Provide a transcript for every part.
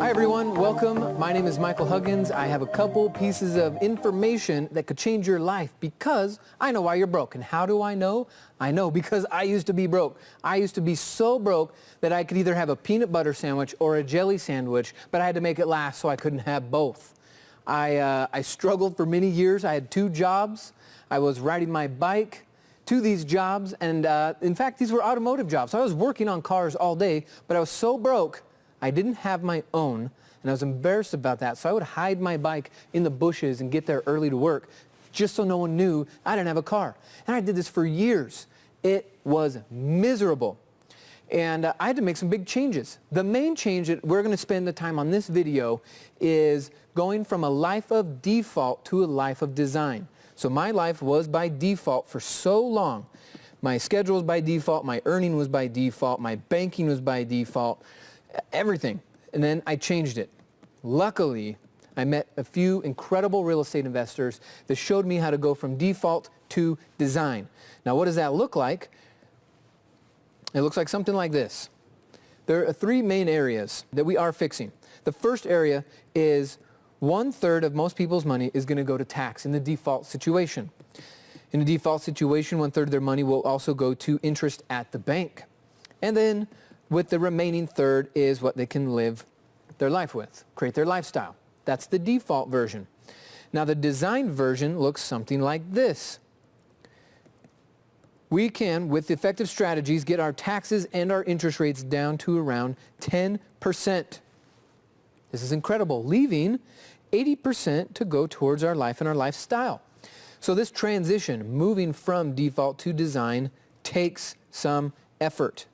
Hi everyone, welcome. My name is Michael Huggins. I have a couple pieces of information that could change your life because I know why you're broke. And how do I know? I know because I used to be broke. I used to be so broke that I could either have a peanut butter sandwich or a jelly sandwich, but I had to make it last so I couldn't have both. I struggled for many years. I had 2 jobs. I was riding my bike to these jobs, and in fact, these were automotive jobs. So I was working on cars all day, but I was so broke I didn't have my own, and I was embarrassed about that. So I would hide my bike in the bushes and get there early to work just so no one knew I didn't have a car. And I did this for years. It was miserable. And I had to make some big changes. The main change that we're going to spend the time on this video is going from a life of default to a life of design. So my life was by default for so long. My schedule was by default, my earning was by default, my banking was by default. Everything. And then I changed it. Luckily, I met a few incredible real estate investors that showed me how to go from default to design. Now, what does that look like? It looks like something like this. There are 3 main areas that we are fixing. The first area is 1/3 of most people's money is going to go to tax in the default situation. In the default situation, 1/3 of their money will also go to interest at the bank. And then with the remaining third is what they can live their life with, create their lifestyle. That's the default version. Now the design version looks something like this. We can, with effective strategies, get our taxes and our interest rates down to around 10%. This is incredible, leaving 80% to go towards our life and our lifestyle. So this transition, moving from default to design, takes some effort.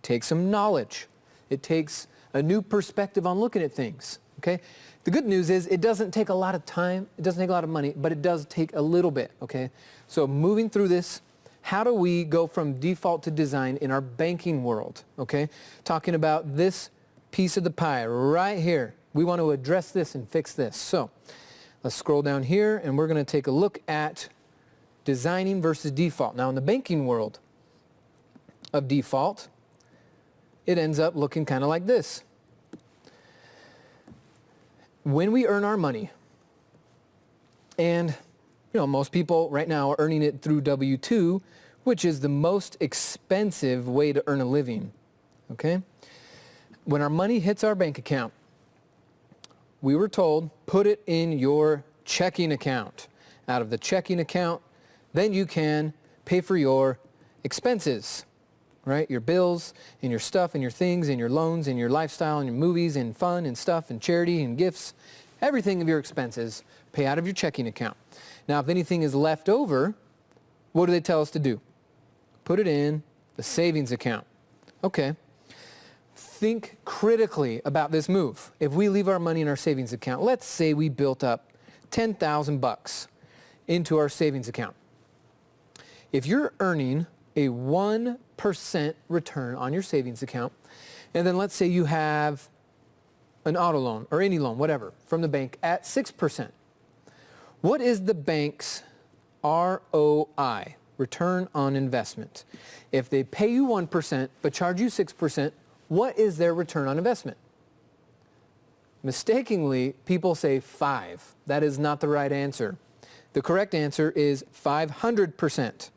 Takes some knowledge. It takes a new perspective on looking at things, okay? The good news is it doesn't take a lot of time, it doesn't take a lot of money, but it does take a little bit, okay? So moving through this, how do we go from default to design in our banking world, okay? Talking about this piece of the pie right here. We want to address this and fix this. So let's scroll down here and we're going to take a look at designing versus default. Now in the banking world of default, it ends up looking kind of like this. When we earn our money, and most people right now are earning it through W-2, which is the most expensive way to earn a living, okay? When our money hits our bank account, we were told, put it in your checking account. Out of the checking account, then you can pay for your expenses. Right? Your bills and your stuff and your things and your loans and your lifestyle and your movies and fun and stuff and charity and gifts, everything of your expenses, pay out of your checking account. Now, if anything is left over, what do they tell us to do? Put it in the savings account. Okay. Think critically about this move. If we leave our money in our savings account, let's say we built up $10,000 into our savings account. If you're earning a 1% return on your savings account, and then let's say you have an auto loan or any loan, whatever, from the bank at 6%. What is the bank's ROI, return on investment? If they pay you 1% but charge you 6%, what is their return on investment? Mistakenly, people say 5. That is not the right answer. The correct answer is 500%.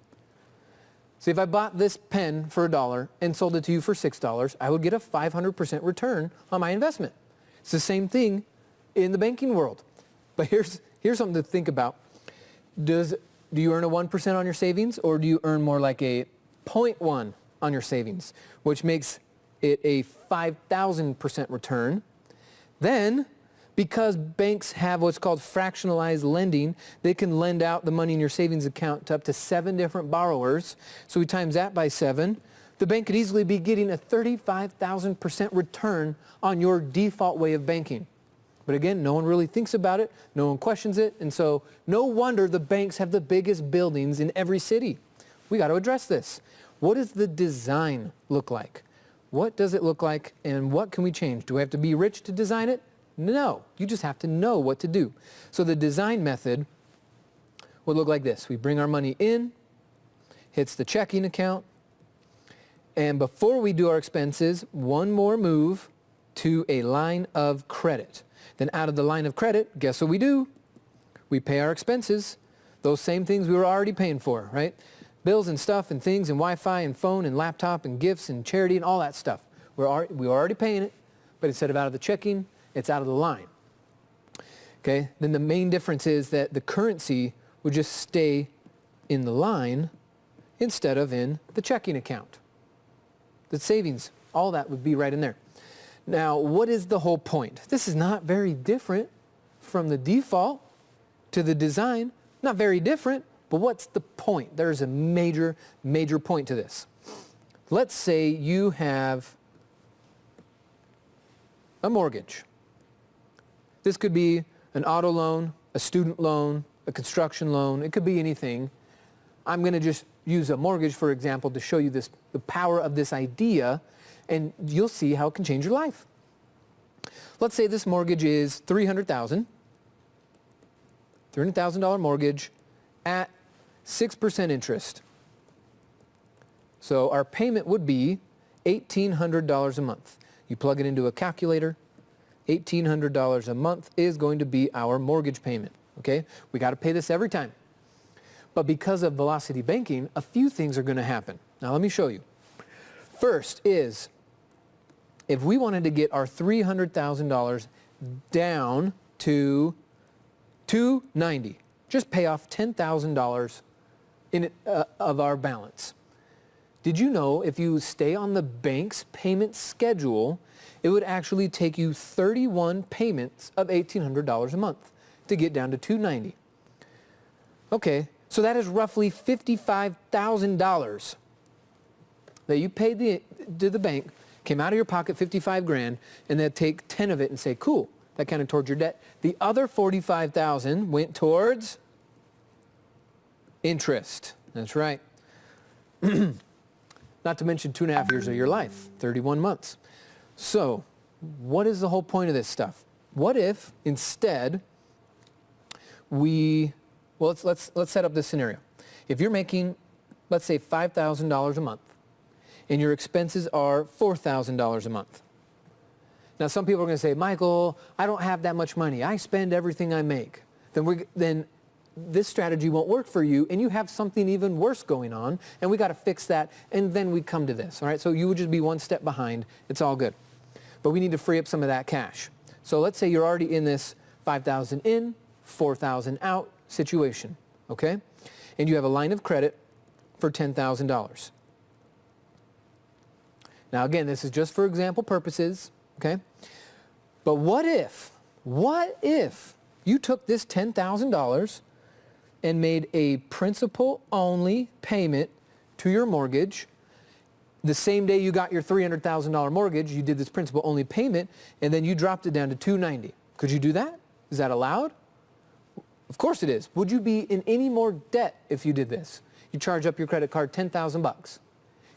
See, if I bought this pen for $1 and sold it to you for $6, I would get a 500% return on my investment. It's the same thing in the banking world. But here's something to think about. Do you earn a 1% on your savings, or do you earn more like a 0.1 on your savings, which makes it a 5,000% return? Then, because banks have what's called fractionalized lending, they can lend out the money in your savings account to up to 7 different borrowers. So we times that by 7. The bank could easily be getting a 35,000% return on your default way of banking. But again, no one really thinks about it. No one questions it. And so no wonder the banks have the biggest buildings in every city. We got to address this. What does the design look like? What does it look like, and what can we change? Do we have to be rich to design it? No, you just have to know what to do. So the design method would look like this. We bring our money in, hits the checking account, and before we do our expenses, one more move, to a line of credit. Then out of the line of credit, guess what we do? We pay our expenses, those same things we were already paying for, right? Bills and stuff and things and Wi-Fi and phone and laptop and gifts and charity and all that stuff. We were already paying it, but instead of out of the checking, it's out of the line. Okay, then the main difference is that the currency would just stay in the line instead of in the checking account. The savings, all that would be right in there. Now, what is the whole point? This is not very different from the default to the design. Not very different, but what's the point? There's a major, major point to this. Let's say you have a mortgage. This could be an auto loan, a student loan, a construction loan. It could be anything. I'm going to just use a mortgage, for example, to show you the power of this idea, and you'll see how it can change your life. Let's say this mortgage is $300,000 mortgage at 6% interest. So our payment would be $1,800 a month. You plug it into a calculator, $1,800 a month is going to be our mortgage payment, okay? We got to pay this every time. But because of velocity banking, a few things are going to happen. Now let me show you. First is, if we wanted to get our $300,000 down to $290, just pay off $10,000 of our balance. Did you know if you stay on the bank's payment schedule, it would actually take you 31 payments of $1,800 a month to get down to $290? Okay, so that is roughly $55,000 that you paid to the bank, came out of your pocket, 55 grand, and they'd take 10 of it and say, cool, that counted towards your debt. The other 45,000 went towards interest. That's right. Not to mention 2.5 years of your life, 31 months. So what is the whole point of this stuff? What if instead let's set up this scenario. If you're making, let's say, $5,000 a month, and your expenses are $4,000 a month. Now, some people are going to say, Michael, I don't have that much money. I spend everything I make. Then this strategy won't work for you, and you have something even worse going on, and we got to fix that, and then we come to this, all right? So you would just be one step behind. It's all good. But we need to free up some of that cash. So let's say you're already in this 5,000 in, 4,000 out situation, okay? And you have a line of credit for $10,000. Now, again, this is just for example purposes, okay? But what if you took this $10,000 and made a principal-only payment to your mortgage the same day you got your $300,000 mortgage, you did this principal-only payment, and then you dropped it down to $290. Could you do that? Is that allowed? Of course it is. Would you be in any more debt if you did this? You charge up your credit card $10,000.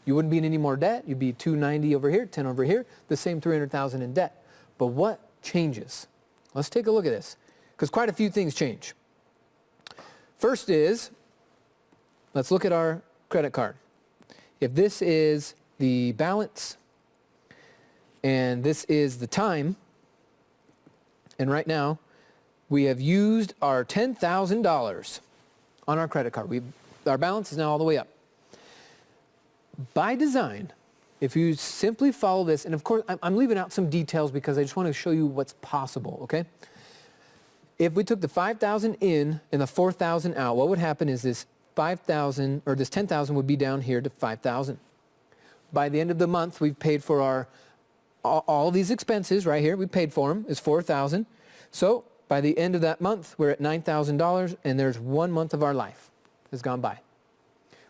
You wouldn't be in any more debt. You'd be $290 over here, 10 over here, the same $300,000 in debt. But what changes? Let's take a look at this, because quite a few things change. First is, let's look at our credit card. If this is the balance and this is the time, and right now we have used our $10,000 on our credit card. Our balance is now all the way up. By design, if you simply follow this, and of course I'm leaving out some details because I just want to show you what's possible, okay? If we took the 5,000 in and the 4,000 out, what would happen is this 5,000 or this 10,000 would be down here to 5,000. By the end of the month, we've paid for all these expenses right here. We paid for them. It's 4,000. So by the end of that month, we're at $9,000, and there's 1 month of our life has gone by.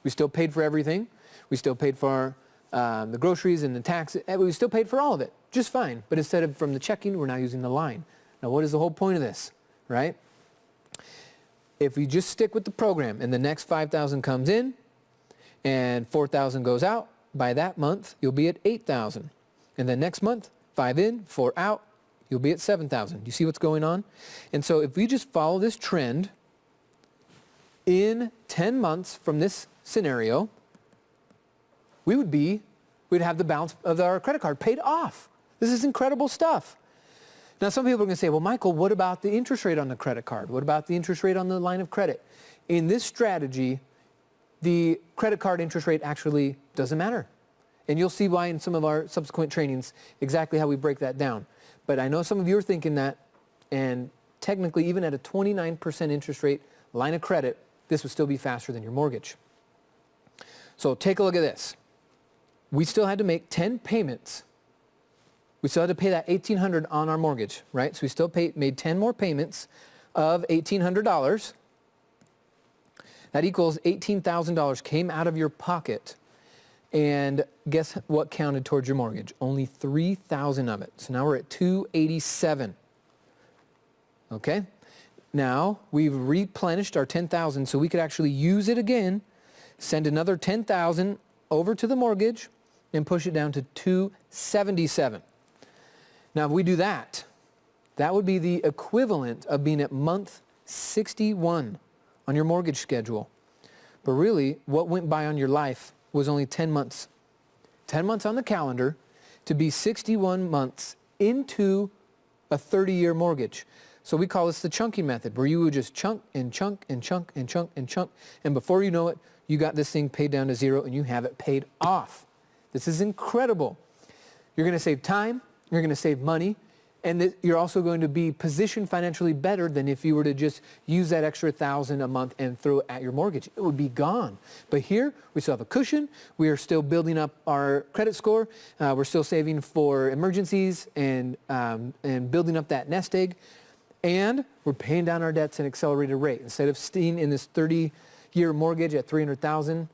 We still paid for everything. We still paid for the groceries and the taxes. We still paid for all of it, just fine. But instead of from the checking, we're now using the line. Now, what is the whole point of this, right? If we just stick with the program and the next 5,000 comes in and 4,000 goes out, by that month, you'll be at 8,000. And then next month, 5 in, 4 out, you'll be at 7,000. Do you see what's going on? And so if we just follow this trend, in 10 months from this scenario, we'd have the balance of our credit card paid off. This is incredible stuff. Now, some people are going to say, well, Michael, what about the interest rate on the credit card? What about the interest rate on the line of credit? In this strategy, the credit card interest rate actually doesn't matter. And you'll see why in some of our subsequent trainings, exactly how we break that down. But I know some of you are thinking that, and technically, even at a 29% interest rate line of credit, this would still be faster than your mortgage. So take a look at this. We still had to make 10 payments. We still had to pay that $1,800 on our mortgage, right? So we still made 10 more payments of $1,800. That equals $18,000 came out of your pocket. And guess what counted towards your mortgage? Only $3,000 of it. So now we're at $287. Okay? Now we've replenished our $10,000 so we could actually use it again, send another $10,000 over to the mortgage, and push it down to $277. Now, if we do that, that would be the equivalent of being at month 61 on your mortgage schedule. But really, what went by on your life was only 10 months. 10 months on the calendar to be 61 months into a 30-year mortgage. So we call this the chunking method, where you would just chunk and chunk and chunk and chunk and chunk. And before you know it, you got this thing paid down to zero and you have it paid off. This is incredible. You're going to save time. You're going to save money, and you're also going to be positioned financially better than if you were to just use that extra $1,000 a month and throw it at your mortgage. It would be gone. But here, we still have a cushion. We are still building up our credit score. We're still saving for emergencies and building up that nest egg. And we're paying down our debts at an accelerated rate. Instead of staying in this 30-year mortgage at $300,000,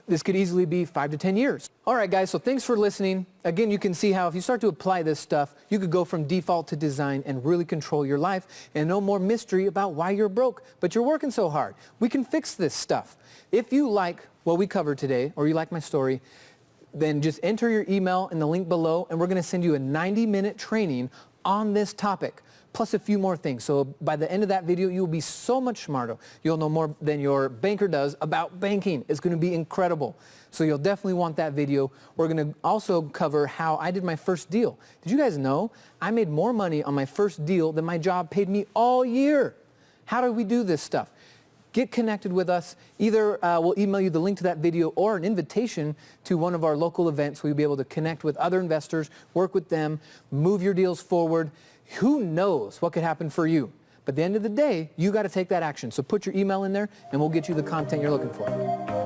this could easily be 5 to 10 years. All right, guys, so thanks for listening. Again, you can see how if you start to apply this stuff, you could go from default to design and really control your life, and no more mystery about why you're broke, but you're working so hard. We can fix this stuff. If you like what we covered today, or you like my story, then just enter your email in the link below, and we're going to send you a 90-minute training on this topic, plus a few more things. So by the end of that video, you'll be so much smarter. You'll know more than your banker does about banking. It's going to be incredible. So you'll definitely want that video. We're going to also cover how I did my first deal. Did you guys know I made more money on my first deal than my job paid me all year? How do we do this stuff? Get connected with us. Either we'll email you the link to that video or an invitation to one of our local events where you'll be able to connect with other investors, work with them, move your deals forward. Who knows what could happen for you? But at the end of the day, you got to take that action. So put your email in there and we'll get you the content you're looking for.